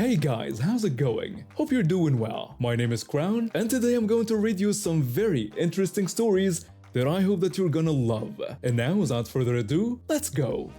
Hey guys, how's it going? Hope you're doing well. My name is Crown, and today I'm going to read you some very interesting stories that I hope that you're gonna love. And now, without further ado, let's go!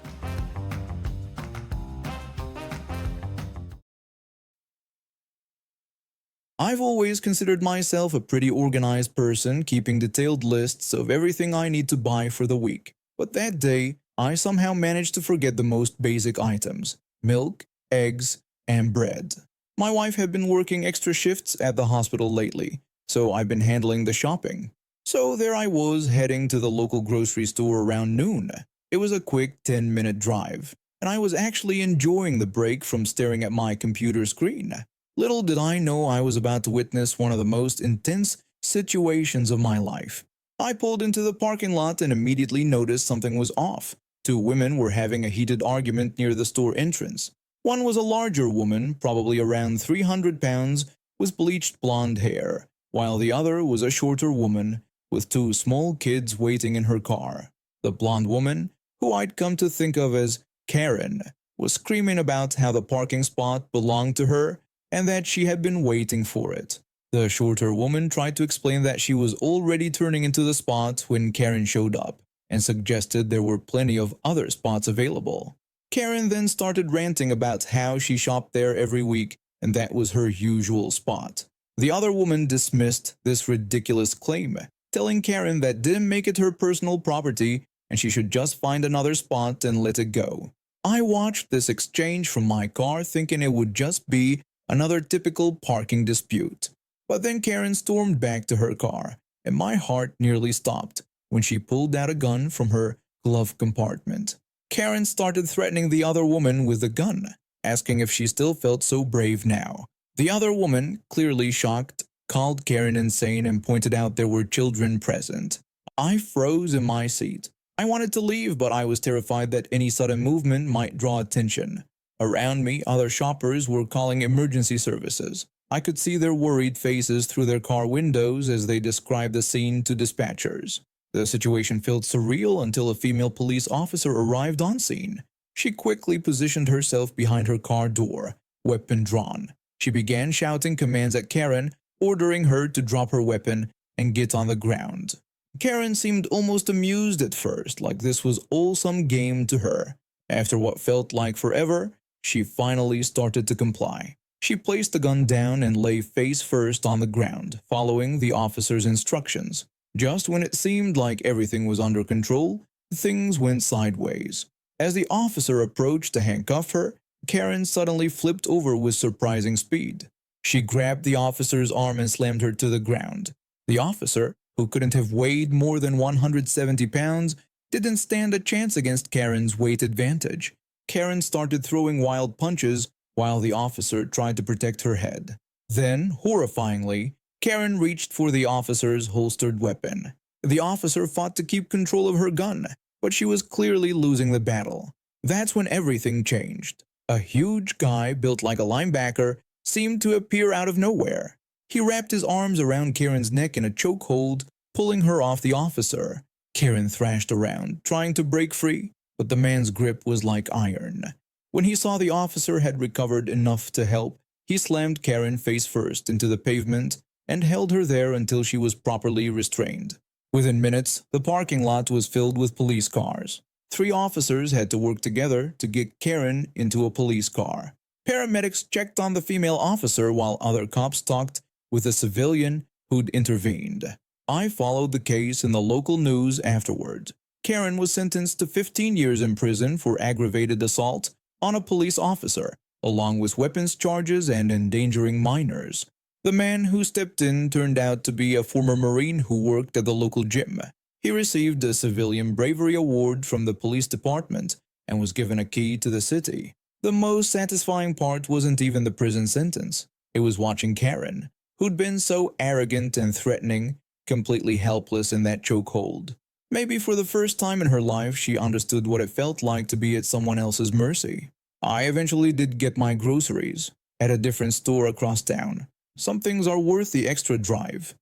I've always considered myself a pretty organized person, keeping detailed lists of everything I need to buy for the week. But that day, I somehow managed to forget the most basic items: milk, eggs, and bread. My wife had been working extra shifts at the hospital lately, so I've been handling the shopping. So there I was, heading to the local grocery store around noon. It was a quick 10-minute drive, and I was actually enjoying the break from staring at my computer screen. Little did I know I was about to witness one of the most intense situations of my life. I pulled into the parking lot and immediately noticed something was off. Two women were having a heated argument near the store entrance. One was a larger woman, probably around 300 pounds, with bleached blonde hair, while the other was a shorter woman with two small kids waiting in her car. The blonde woman, who I'd come to think of as Karen, was screaming about how the parking spot belonged to her and that she had been waiting for it. The shorter woman tried to explain that she was already turning into the spot when Karen showed up and suggested there were plenty of other spots available. Karen then started ranting about how she shopped there every week and that was her usual spot. The other woman dismissed this ridiculous claim, telling Karen that didn't make it her personal property and she should just find another spot and let it go. I watched this exchange from my car thinking it would just be another typical parking dispute. But then Karen stormed back to her car, and my heart nearly stopped when she pulled out a gun from her glove compartment. Karen started threatening the other woman with the gun, asking if she still felt so brave now. The other woman, clearly shocked, called Karen insane and pointed out there were children present. I froze in my seat. I wanted to leave, but I was terrified that any sudden movement might draw attention. Around me, other shoppers were calling emergency services. I could see their worried faces through their car windows as they described the scene to dispatchers. The situation felt surreal until a female police officer arrived on scene. She quickly positioned herself behind her car door, weapon drawn. She began shouting commands at Karen, ordering her to drop her weapon and get on the ground. Karen seemed almost amused at first, like this was all some game to her. After what felt like forever, she finally started to comply. She placed the gun down and lay face first on the ground, following the officer's instructions. Just when it seemed like everything was under control, things went sideways. As the officer approached to handcuff her, Karen suddenly flipped over with surprising speed. She grabbed the officer's arm and slammed her to the ground. The officer, who couldn't have weighed more than 170 pounds, didn't stand a chance against Karen's weight advantage. Karen started throwing wild punches while the officer tried to protect her head. Then, horrifyingly, Karen reached for the officer's holstered weapon. The officer fought to keep control of her gun, but she was clearly losing the battle. That's when everything changed. A huge guy built like a linebacker seemed to appear out of nowhere. He wrapped his arms around Karen's neck in a chokehold, pulling her off the officer. Karen thrashed around, trying to break free, but the man's grip was like iron. When he saw the officer had recovered enough to help, he slammed Karen face first into the pavement and held her there until she was properly restrained. Within minutes, the parking lot was filled with police cars. 3 officers had to work together to get Karen into a police car. Paramedics checked on the female officer while other cops talked with a civilian who'd intervened. I followed the case in the local news afterward. Karen was sentenced to 15 years in prison for aggravated assault on a police officer, along with weapons charges and endangering minors. The man who stepped in turned out to be a former Marine who worked at the local gym. He received a Civilian Bravery Award from the police department and was given a key to the city. The most satisfying part wasn't even the prison sentence. It was watching Karen, who'd been so arrogant and threatening, completely helpless in that chokehold. Maybe for the first time in her life, she understood what it felt like to be at someone else's mercy. I eventually did get my groceries at a different store across town. Some things are worth the extra drive.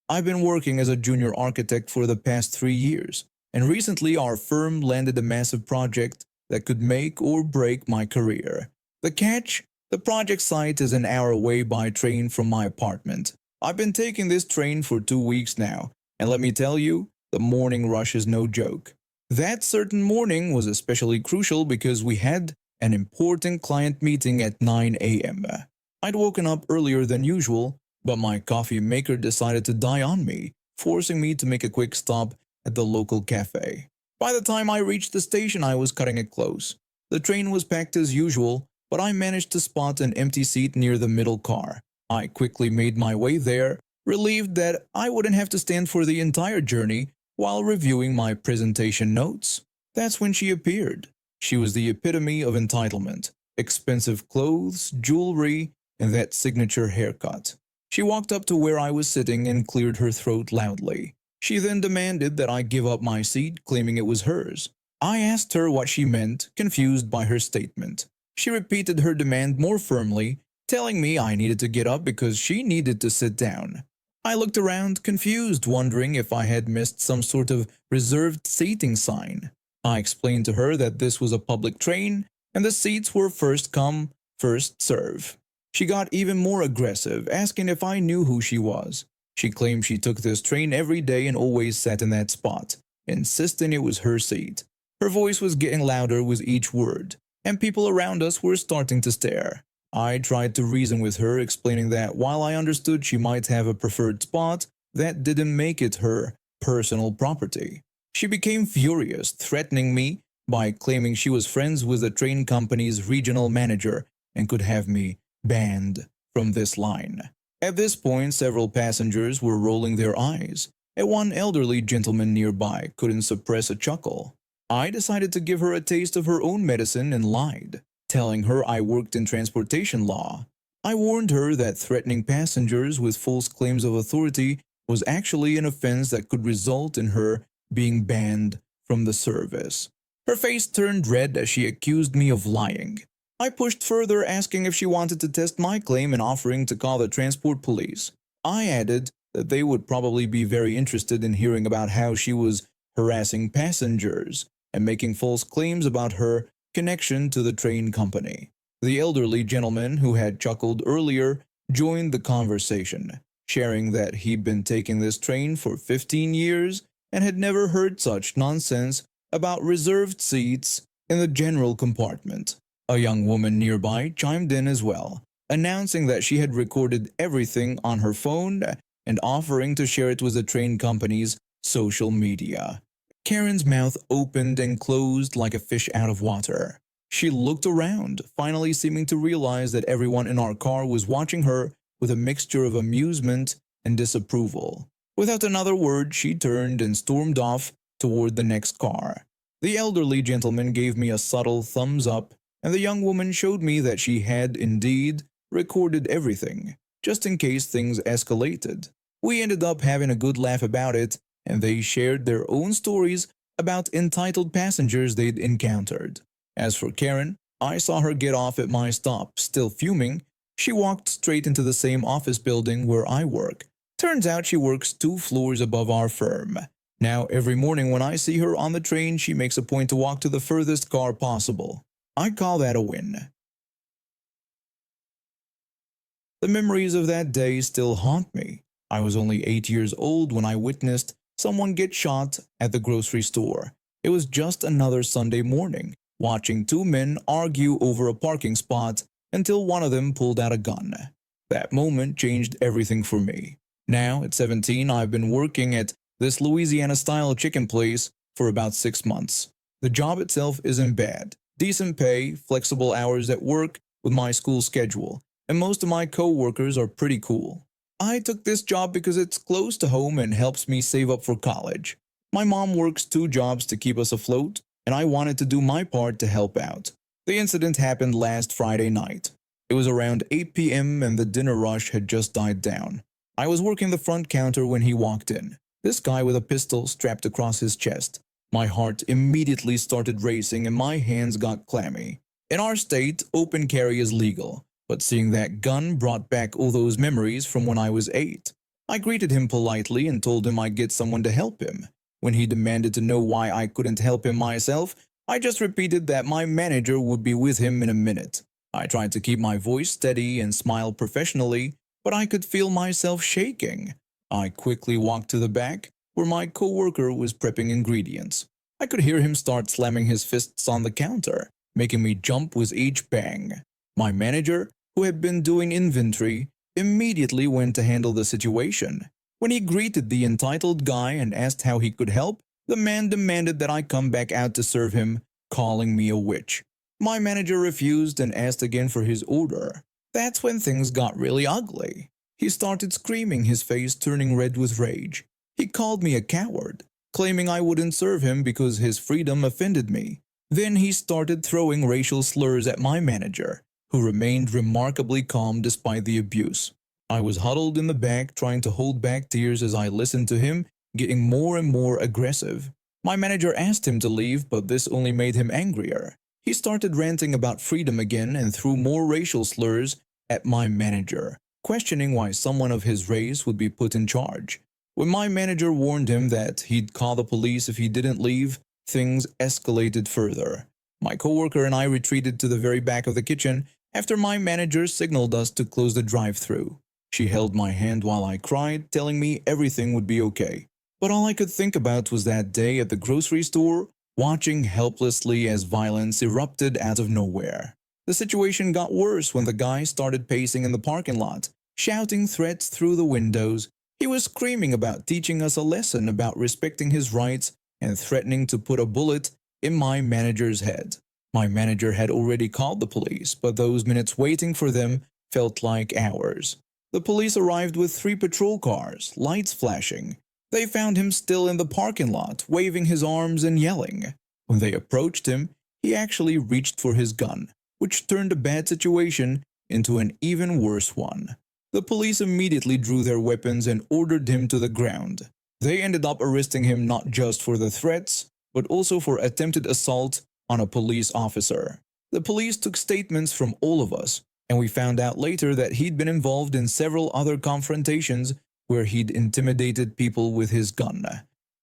I've been working as a junior architect for the past 3 years, and recently our firm landed a massive project that could make or break my career. The catch? The project site is an hour away by train from my apartment. I've been taking this train for 2 weeks now, and let me tell you, the morning rush is no joke. That certain morning was especially crucial because we had an important client meeting at 9 a.m. I'd woken up earlier than usual, but my coffee maker decided to die on me, forcing me to make a quick stop at the local cafe. By the time I reached the station, I was cutting it close. The train was packed as usual, but I managed to spot an empty seat near the middle car. I quickly made my way there, relieved that I wouldn't have to stand for the entire journey while reviewing my presentation notes. That's when she appeared. She was the epitome of entitlement: expensive clothes, jewelry, and that signature haircut. She walked up to where I was sitting and cleared her throat loudly. She then demanded that I give up my seat, claiming it was hers. I asked her what she meant, confused by her statement. She repeated her demand more firmly, telling me I needed to get up because she needed to sit down. I looked around, confused, wondering if I had missed some sort of reserved seating sign. I explained to her that this was a public train and the seats were first come, first serve. She got even more aggressive, asking if I knew who she was. She claimed she took this train every day and always sat in that spot, insisting it was her seat. Her voice was getting louder with each word, and people around us were starting to stare. I tried to reason with her, explaining that while I understood she might have a preferred spot, that didn't make it her personal property. She became furious, threatening me by claiming she was friends with the train company's regional manager and could have me banned from this line. At this point, several passengers were rolling their eyes, and one elderly gentleman nearby couldn't suppress a chuckle. I decided to give her a taste of her own medicine and lied, telling her I worked in transportation law. I warned her that threatening passengers with false claims of authority was actually an offense that could result in her being banned from the service. Her face turned red as she accused me of lying. I pushed further, asking if she wanted to test my claim and offering to call the transport police. I added that they would probably be very interested in hearing about how she was harassing passengers and making false claims about her connection to the train company. The elderly gentleman who had chuckled earlier joined the conversation, sharing that he'd been taking this train for 15 years and had never heard such nonsense about reserved seats in the general compartment. A young woman nearby chimed in as well, announcing that she had recorded everything on her phone and offering to share it with the train company's social media. Karen's mouth opened and closed like a fish out of water. She looked around, finally seeming to realize that everyone in our car was watching her with a mixture of amusement and disapproval. Without another word, she turned and stormed off toward the next car. The elderly gentleman gave me a subtle thumbs up, and the young woman showed me that she had indeed recorded everything, just in case things escalated. We ended up having a good laugh about it, and they shared their own stories about entitled passengers they'd encountered. As for Karen, I saw her get off at my stop, still fuming. She walked straight into the same office building where I work. Turns out she works 2 floors above our firm. Now every morning when I see her on the train, she makes a point to walk to the furthest car possible. I call that a win. The memories of that day still haunt me. I was only 8 years old when I witnessed someone get shot at the grocery store. It was just another Sunday morning, watching 2 men argue over a parking spot until one of them pulled out a gun. That moment changed everything for me. Now, at 17, I've been working at this Louisiana-style chicken place for about 6 months. The job itself isn't bad. Decent pay, flexible hours at work with my school schedule, and most of my co-workers are pretty cool. I took this job because it's close to home and helps me save up for college. My mom works 2 jobs to keep us afloat, and I wanted to do my part to help out. The incident happened last Friday night. It was around 8 p.m. and the dinner rush had just died down. I was working the front counter when he walked in. This guy with a pistol strapped across his chest. My heart immediately started racing and my hands got clammy. In our state, open carry is legal, but seeing that gun brought back all those memories from when I was 8. I greeted him politely and told him I'd get someone to help him. When he demanded to know why I couldn't help him myself, I just repeated that my manager would be with him in a minute. I tried to keep my voice steady and smile professionally, but I could feel myself shaking. I quickly walked to the back, where my coworker was prepping ingredients. I could hear him start slamming his fists on the counter, making me jump with each bang. My manager, who had been doing inventory, immediately went to handle the situation. When he greeted the entitled guy and asked how he could help, the man demanded that I come back out to serve him, calling me a witch. My manager refused and asked again for his order. That's when things got really ugly. He started screaming, his face turning red with rage. He called me a coward, claiming I wouldn't serve him because his freedom offended me. Then he started throwing racial slurs at my manager, who remained remarkably calm despite the abuse. I was huddled in the back trying to hold back tears as I listened to him getting more and more aggressive. My manager asked him to leave, but this only made him angrier. He started ranting about freedom again and threw more racial slurs at my manager, questioning why someone of his race would be put in charge. When my manager warned him that he'd call the police if he didn't leave, things escalated further. My coworker and I retreated to the very back of the kitchen after my manager signaled us to close the drive-thru. She held my hand while I cried, telling me everything would be okay. But all I could think about was that day at the grocery store, watching helplessly as violence erupted out of nowhere. The situation got worse when the guy started pacing in the parking lot, shouting threats through the windows. He was screaming about teaching us a lesson about respecting his rights and threatening to put a bullet in my manager's head. My manager had already called the police, but those minutes waiting for them felt like hours. The police arrived with 3 patrol cars, lights flashing. They found him still in the parking lot, waving his arms and yelling. When they approached him, he actually reached for his gun, which turned a bad situation into an even worse one. The police immediately drew their weapons and ordered him to the ground. They ended up arresting him not just for the threats, but also for attempted assault on a police officer. The police took statements from all of us, and we found out later that he'd been involved in several other confrontations where he'd intimidated people with his gun.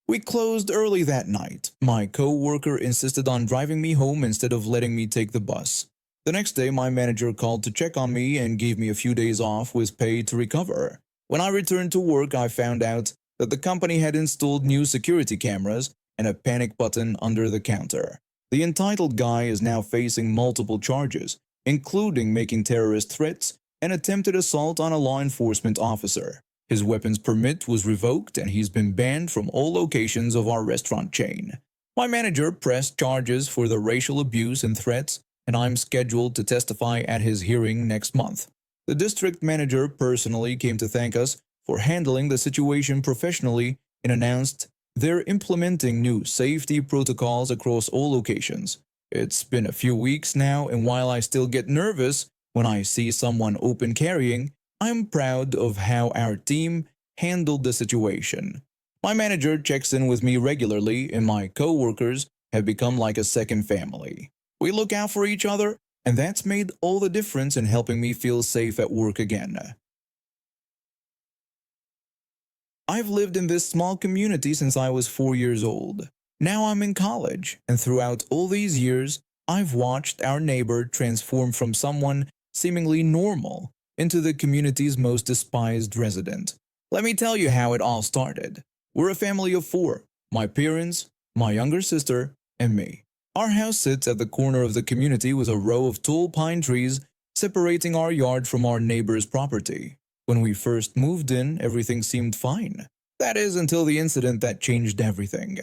We closed early that night. My co-worker insisted on driving me home instead of letting me take the bus. The next day, my manager called to check on me and gave me a few days off with pay to recover. When I returned to work, I found out that the company had installed new security cameras and a panic button under the counter. The entitled guy is now facing multiple charges, including making terrorist threats and attempted assault on a law enforcement officer. His weapons permit was revoked and he's been banned from all locations of our restaurant chain. My manager pressed charges for the racial abuse and threats, and I'm scheduled to testify at his hearing next month. The district manager personally came to thank us for handling the situation professionally and announced they're implementing new safety protocols across all locations. It's been a few weeks now, and while I still get nervous when I see someone open carrying, I'm proud of how our team handled the situation. My manager checks in with me regularly, and my co-workers have become like a second family. We look out for each other, and that's made all the difference in helping me feel safe at work again. I've lived in this small community since I was 4 years old. Now I'm in college, and throughout all these years, I've watched our neighbor transform from someone seemingly normal into the community's most despised resident. Let me tell you how it all started. We're a family of 4, my parents, my younger sister, and me. Our house sits at the corner of the community with a row of tall pine trees separating our yard from our neighbor's property. When we first moved in, everything seemed fine. That is, until the incident that changed everything.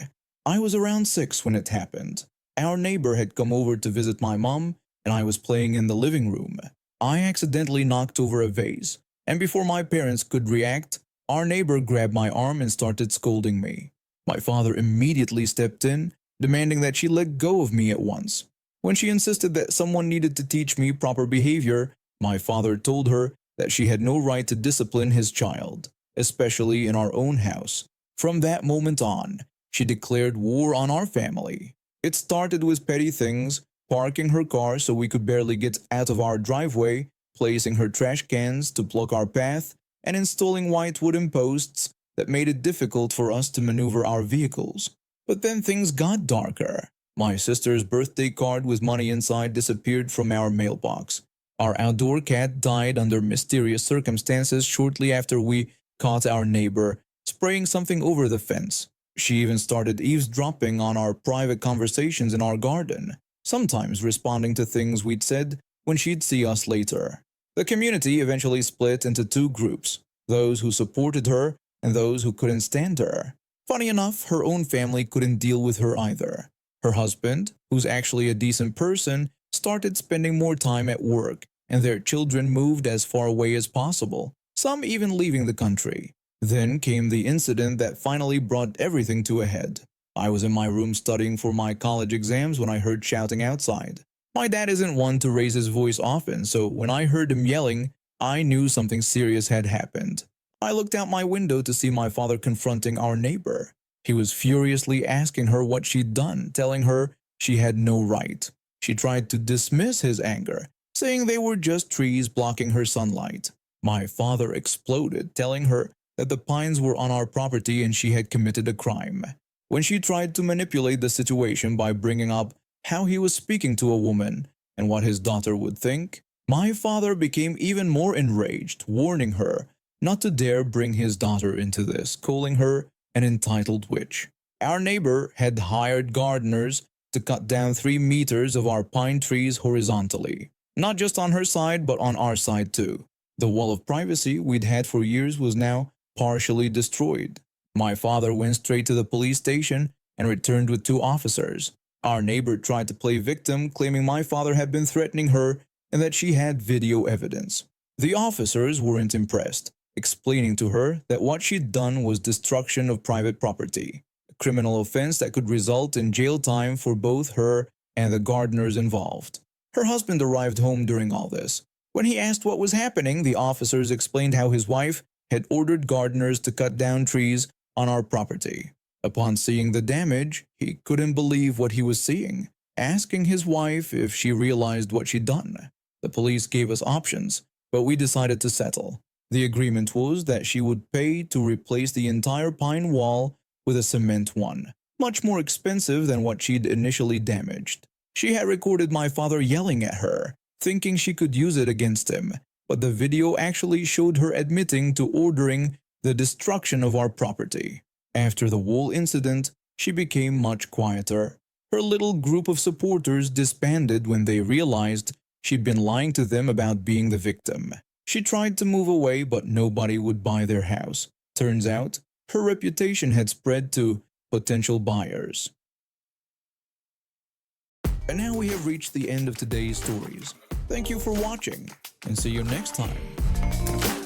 I was around 6 when it happened. Our neighbor had come over to visit my mom, and I was playing in the living room. I accidentally knocked over a vase, and before my parents could react, our neighbor grabbed my arm and started scolding me. My father immediately stepped in, demanding that she let go of me at once. When she insisted that someone needed to teach me proper behavior, my father told her that she had no right to discipline his child, especially in our own house. From that moment on, she declared war on our family. It started with petty things, parking her car so we could barely get out of our driveway, placing her trash cans to block our path, and installing white wooden posts that made it difficult for us to maneuver our vehicles. But then things got darker. My sister's birthday card with money inside disappeared from our mailbox. Our outdoor cat died under mysterious circumstances shortly after we caught our neighbor spraying something over the fence. She even started eavesdropping on our private conversations in our garden, sometimes responding to things we'd said when she'd see us later. The community eventually split into two groups, those who supported her and those who couldn't stand her. Funny enough, her own family couldn't deal with her either. Her husband, who's actually a decent person, started spending more time at work, and their children moved as far away as possible, some even leaving the country. Then came the incident that finally brought everything to a head. I was in my room studying for my college exams when I heard shouting outside. My dad isn't one to raise his voice often, so when I heard him yelling, I knew something serious had happened. I looked out my window to see my father confronting our neighbor. He was furiously asking her what she'd done, telling her she had no right. She tried to dismiss his anger, saying they were just trees blocking her sunlight. My father exploded, telling her that the pines were on our property and she had committed a crime. When she tried to manipulate the situation by bringing up how he was speaking to a woman and what his daughter would think, my father became even more enraged, warning her not to dare bring his daughter into this, calling her an entitled witch. Our neighbor had hired gardeners to cut down 3 meters of our pine trees horizontally, not just on her side but on our side too. The wall of privacy we'd had for years was now partially destroyed. My father went straight to the police station and returned with 2 officers. Our neighbor tried to play victim, claiming my father had been threatening her and that she had video evidence. The officers weren't impressed, explaining to her that what she'd done was destruction of private property, a criminal offense that could result in jail time for both her and the gardeners involved. Her husband arrived home during all this. When he asked what was happening, the officers explained how his wife had ordered gardeners to cut down trees on our property. Upon seeing the damage, he couldn't believe what he was seeing, asking his wife if she realized what she'd done. The police gave us options, but we decided to settle. The agreement was that she would pay to replace the entire pine wall with a cement one, much more expensive than what she'd initially damaged. She had recorded my father yelling at her, thinking she could use it against him, but the video actually showed her admitting to ordering the destruction of our property. After the wall incident, she became much quieter. Her little group of supporters disbanded when they realized she'd been lying to them about being the victim. She tried to move away, but nobody would buy their house. Turns out, her reputation had spread to potential buyers. And now we have reached the end of today's stories. Thank you for watching, and see you next time.